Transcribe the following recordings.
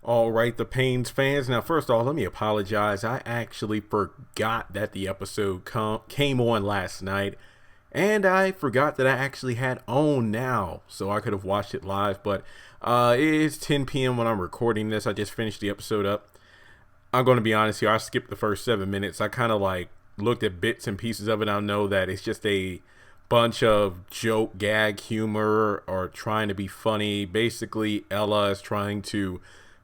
All right, the Paynes fans. Now, first off, let me apologize. I actually forgot that the episode came on last night, and I forgot that I actually had OWN now, so I could have watched it live. But it's 10 p.m. when I'm recording this. I just finished the episode up. I'm going to be honest here. I skipped the first 7 minutes. I kind of like looked at bits and pieces of it. I know that it's just a bunch of joke, gag, humor, or trying to be funny. Basically, Ella is trying to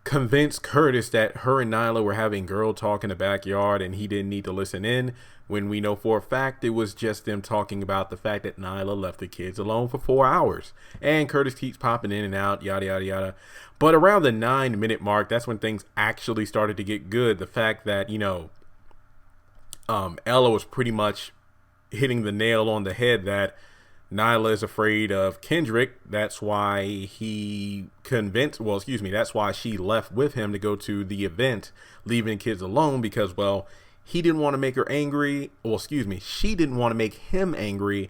convince Curtis that her and Nyla were having girl talk in the backyard and he didn't need to listen in, when we know for a fact it was just them talking about the fact that Nyla left the kids alone for 4 hours. And Curtis keeps popping in and out, yada, yada, yada. But around the 9 minute mark, that's when things actually started to get good. The fact that, Ella was pretty much hitting the nail on the head that Nyla is afraid of Kendrick. That's why that's why she left with him to go to the event, leaving kids alone because, well, he didn't want to make her angry. She didn't want to make him angry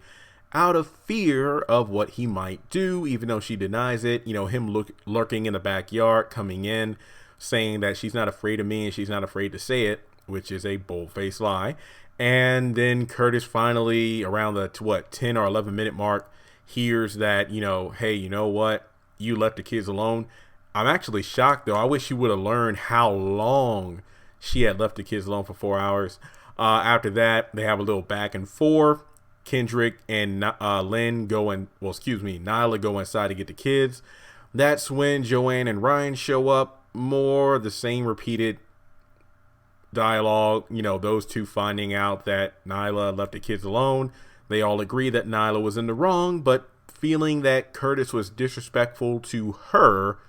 out of fear of what he might do, even though she denies it. Him lurking in the backyard, coming in, saying that she's not afraid of me and she's not afraid to say it, which is a bold-faced lie. And then Curtis finally, around the 10 or 11 minute mark, hears that, hey, you know what? You left the kids alone. I'm actually shocked, though. I wish she would have learned how long she had left the kids alone for 4 hours. After that, they have a little back and forth. Kendrick and Nyla go inside to get the kids. That's when Joanne and Ryan show up. More the same repeated dialogue, those two finding out that Nyla left the kids alone. They all agree that Nyla was in the wrong, but feeling that Curtis was disrespectful to her,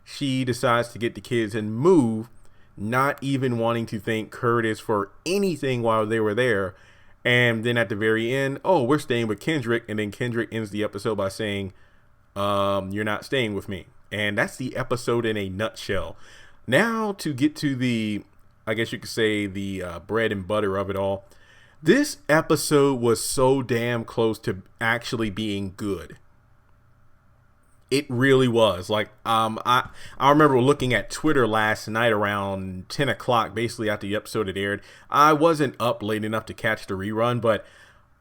she decides to get the kids and move, not even wanting to thank Curtis for anything while they were there. And then at the very end, we're staying with Kendrick. And then Kendrick ends the episode by saying, you're not staying with me. And that's the episode in a nutshell. Now to get to the, I guess you could say, the bread and butter of it all. This episode was so damn close to actually being good. It really was. Like, I remember looking at Twitter last night around 10 o'clock, basically after the episode had aired. I wasn't up late enough to catch the rerun, but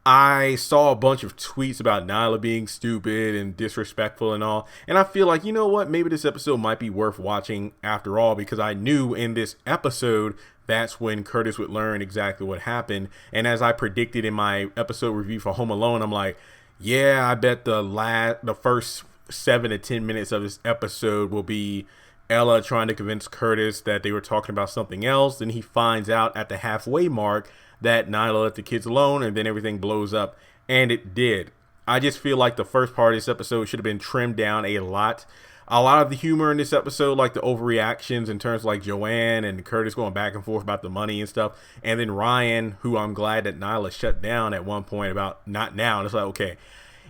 I saw a bunch of tweets about Nyla being stupid and disrespectful and all. And I feel like, you know what? Maybe this episode might be worth watching after all, because I knew in this episode that's when Curtis would learn exactly what happened. And as I predicted in my episode review for Home Alone, I'm like, yeah, I bet the first 7 to 10 minutes of this episode will be Ella trying to convince Curtis that they were talking about something else. Then he finds out at the halfway mark that Nyla left the kids alone, and then everything blows up. And it did. I just feel like the first part of this episode should have been trimmed down a lot. A lot of the humor in this episode, like the overreactions in terms of like Joanne and Curtis going back and forth about the money and stuff. And then Ryan, who I'm glad that Nyla shut down at one point about not now. And it's like, okay,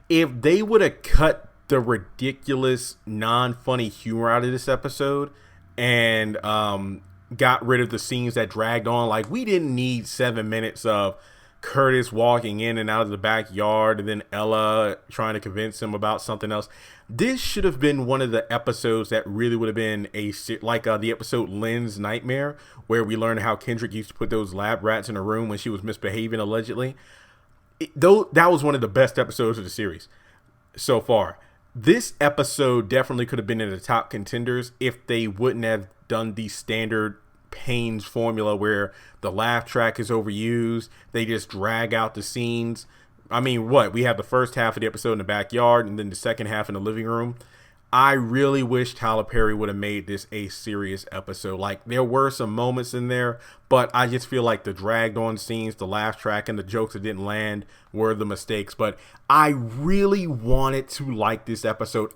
if they would have cut the ridiculous, non-funny humor out of this episode and got rid of the scenes that dragged on. Like, we didn't need 7 minutes of Curtis walking in and out of the backyard and then Ella trying to convince him about something else. This should have been one of the episodes that really would have been the episode Lynn's Nightmare, where we learned how Kendrick used to put those lab rats in a room when she was misbehaving, allegedly. That was one of the best episodes of the series so far. This episode definitely could have been in the top contenders if they wouldn't have done the standard Paynes formula where the laugh track is overused. They just drag out the scenes. I mean, we have the first half of the episode in the backyard and then the second half in the living room. I really wish Tyler Perry would have made this a serious episode. Like, there were some moments in there, but I just feel like the dragged on scenes, the laugh track, and the jokes that didn't land were the mistakes. But I really wanted to like this episode.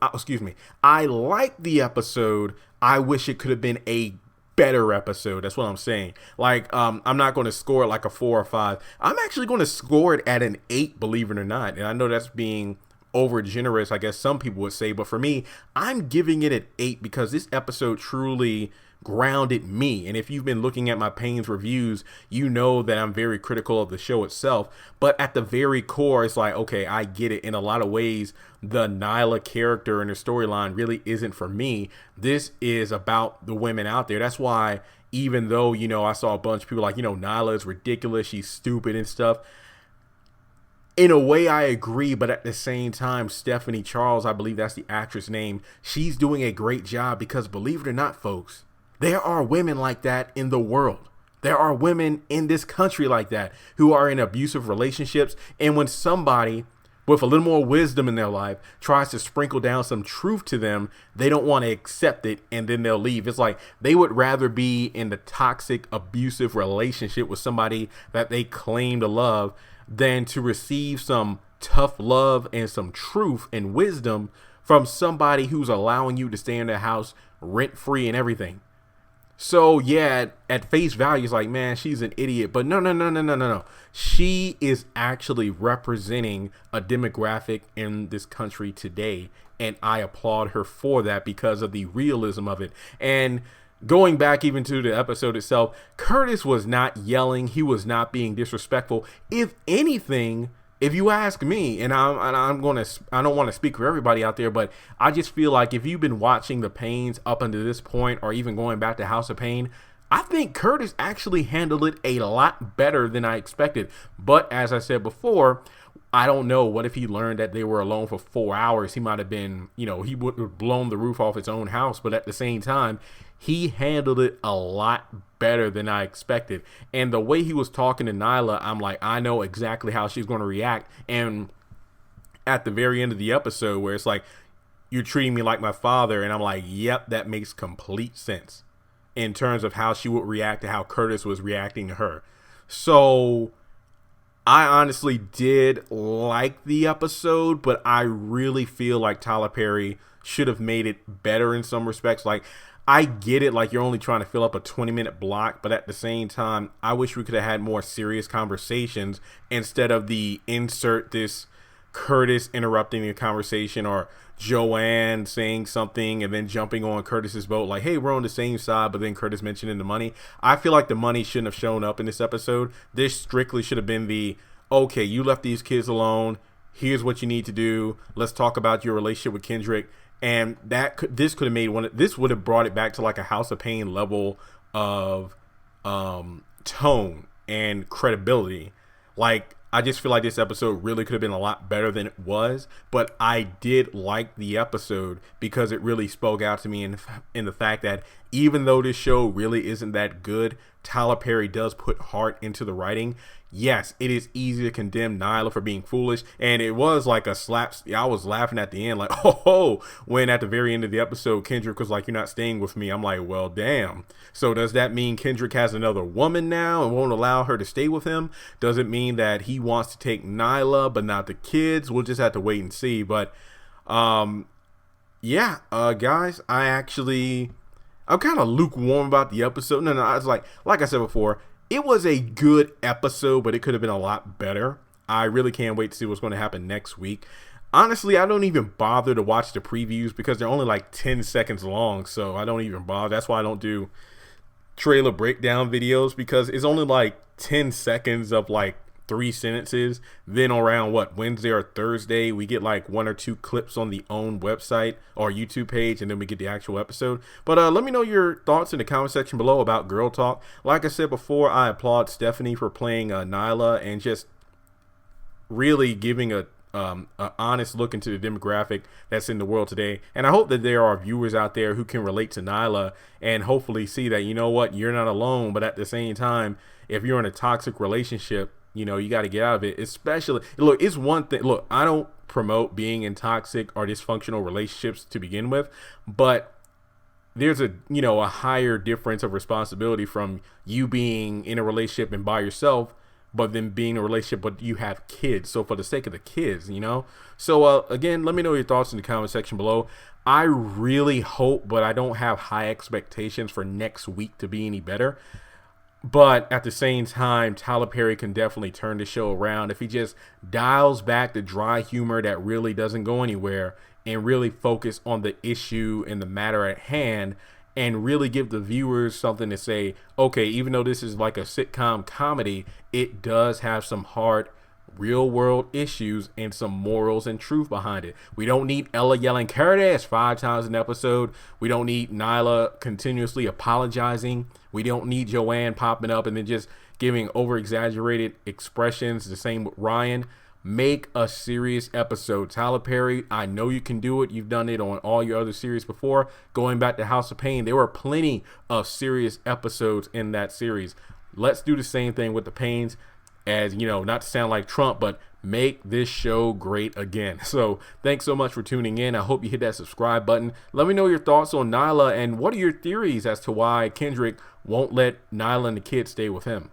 I liked the episode. I wish it could have been a better episode. That's what I'm saying. Like, I'm not going to score it like a 4 or 5. I'm actually going to score it at an 8, believe it or not. And I know that's being over generous, I guess some people would say. But for me, I'm giving it an 8 because this episode truly grounded me. And if you've been looking at my Paynes reviews, you know that I'm very critical of the show itself. But at the very core, it's like, okay, I get it. In a lot of ways, the Nyla character and her storyline really isn't for me. This is about the women out there. That's why, even though, I saw a bunch of people like, Nyla is ridiculous, she's stupid and stuff. In a way, I agree, but at the same time, Stephanie Charles, I believe that's the actress name, she's doing a great job because, believe it or not, folks, there are women like that in the world. There are women in this country like that who are in abusive relationships. And when somebody with a little more wisdom in their life tries to sprinkle down some truth to them, they don't want to accept it, and then they'll leave. It's like they would rather be in the toxic, abusive relationship with somebody that they claim to love than to receive some tough love and some truth and wisdom from somebody who's allowing you to stay in their house rent-free and everything. So yeah, at face value, it's like, man, she's an idiot. But no. She is actually representing a demographic in this country today. And I applaud her for that because of the realism of it. And going back even to the episode itself, Curtis was not yelling. He was not being disrespectful. If anything, if you ask me, and I don't want to speak for everybody out there, but I just feel like if you've been watching the Paynes up until this point, or even going back to House of Pain, I think Curtis actually handled it a lot better than I expected. But as I said before, I don't know. What if he learned that they were alone for 4 hours? He might have been, he would have blown the roof off his own house. But at the same time, he handled it a lot better than I expected. And the way he was talking to Nyla, I'm like, I know exactly how she's going to react. And at the very end of the episode, where it's like, you're treating me like my father, and I'm like, yep, that makes complete sense in terms of how she would react to how Curtis was reacting to her. So I honestly did like the episode, but I really feel like Tyler Perry should have made it better in some respects. Like, I get it, like, you're only trying to fill up a 20-minute block, but at the same time, I wish we could have had more serious conversations instead of the insert this Curtis interrupting the conversation, or Joanne saying something and then jumping on Curtis's boat like, hey, we're on the same side, but then Curtis mentioning the money. I feel like the money shouldn't have shown up in this episode. This strictly should have been the, okay, you left these kids alone, here's what you need to do, let's talk about your relationship with Kendrick. And this could have made this would have brought it back to like a House of Pain level of tone and credibility. Like, I just feel like this episode really could have been a lot better than it was, but I did like the episode because it really spoke out to me in the fact that even though this show really isn't that good, Tyler Perry does put heart into the writing. Yes, it is easy to condemn Nyla for being foolish, and it was like a slap. I was laughing at the end, like, oh, when at the very end of the episode, Kendrick was like, you're not staying with me. I'm like, well, damn. So does that mean Kendrick has another woman now and won't allow her to stay with him? Does it mean that he wants to take Nyla but not the kids? We'll just have to wait and see. But yeah, guys, I'm kind of lukewarm about the episode. No, I was like I said before, it was a good episode, but it could have been a lot better. I really can't wait to see what's going to happen next week. Honestly, I don't even bother to watch the previews because they're only like 10 seconds long, so I don't even bother. That's why I don't do trailer breakdown videos, because it's only like 10 seconds of like 3 sentences. Then around Wednesday or Thursday, we get like 1 or 2 clips on the OWN website or YouTube page, and then we get the actual episode. But let me know your thoughts in the comment section below about Girl Talk. Like I said before, I applaud Stephanie for playing Nyla and just really giving a honest look into the demographic that's in the world today. And I hope that there are viewers out there who can relate to Nyla and hopefully see that, you know what, you're not alone. But at the same time, if you're in a toxic relationship, you got to get out of it. Especially, look, it's one thing. Look, I don't promote being in toxic or dysfunctional relationships to begin with, but there's a higher difference of responsibility from you being in a relationship and by yourself, but then being in a relationship but you have kids. So for the sake of the kids, So again, let me know your thoughts in the comment section below. I really hope, but I don't have high expectations for next week to be any better. But at the same time, Tyler Perry can definitely turn the show around if he just dials back the dry humor that really doesn't go anywhere and really focus on the issue and the matter at hand and really give the viewers something to say, okay, even though this is like a sitcom comedy, it does have some hard real world issues and some morals and truth behind it. We don't need Ella yelling Curtis 5 times an episode. We don't need Nyla continuously apologizing. We don't need Joanne popping up and then just giving over exaggerated expressions. The same with Ryan. Make a serious episode. Tyler Perry, I know you can do it. You've done it on all your other series before. Going back to House of Pain, there were plenty of serious episodes in that series. Let's do the same thing with the Paynes. As you know, not to sound like Trump, but make this show great again. So thanks so much for tuning in. I hope you hit that subscribe button. Let me know your thoughts on Nyla and what are your theories as to why Kendrick won't let Nyla and the kids stay with him.